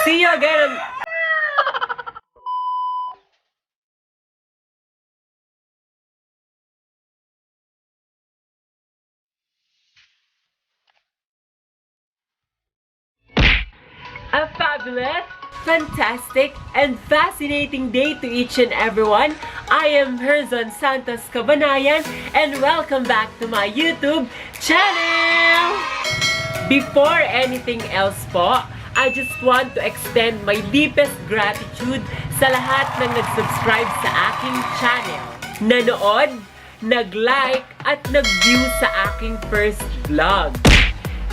See you again. A fabulous, fantastic, and fascinating day to each and everyone. I am Herzon Cabanayan and welcome back to my YouTube channel! Before anything else po, I just want to extend my deepest gratitude sa lahat ng nag-subscribe sa aking channel, nanood, nag-like, at nag-view sa aking first vlog.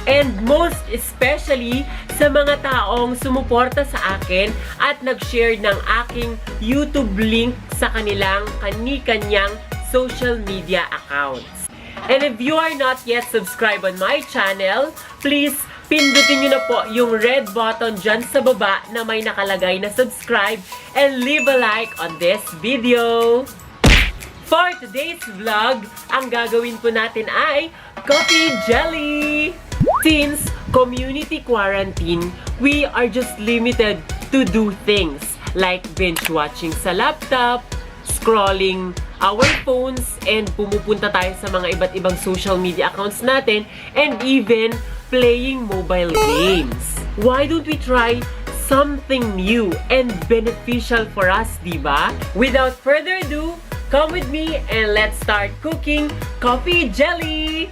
And most especially sa mga taong sumuporta sa akin at nag-share ng aking YouTube link sa kanilang kani-kanyang social media accounts. And if you are not yet subscribed on my channel, please pindutin nyo na po yung red button dyan sa baba na may nakalagay na subscribe and leave a like on this video. For today's vlog, ang gagawin po natin ay coffee jelly! Since community quarantine, we are just limited to do things like binge watching sa laptop, scrolling our phones, and pumupunta tayo sa mga iba't ibang social media accounts natin, and even playing mobile games. Why don't we try something new and beneficial for us, diba? Without further ado, come with me and let's start cooking coffee jelly!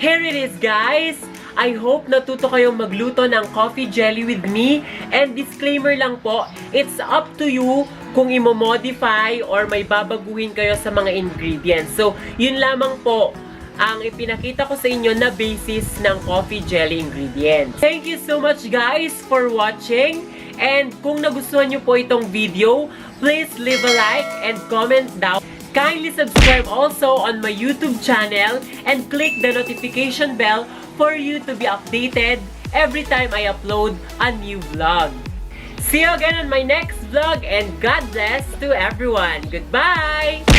Here it is, guys! I hope natuto kayong magluto ng coffee jelly with me. And disclaimer lang po, it's up to you kung imo-modify or may babaguhin kayo sa mga ingredients. So, yun lamang po ang ipinakita ko sa inyo na basis ng coffee jelly ingredients. Thank you so much, guys, for watching. And kung nagustuhan nyo po itong video, please leave a like and comment down. Kindly subscribe also on my YouTube channel and click the notification bell for you to be updated every time I upload a new vlog. See you again on my next vlog and God bless to everyone. Goodbye!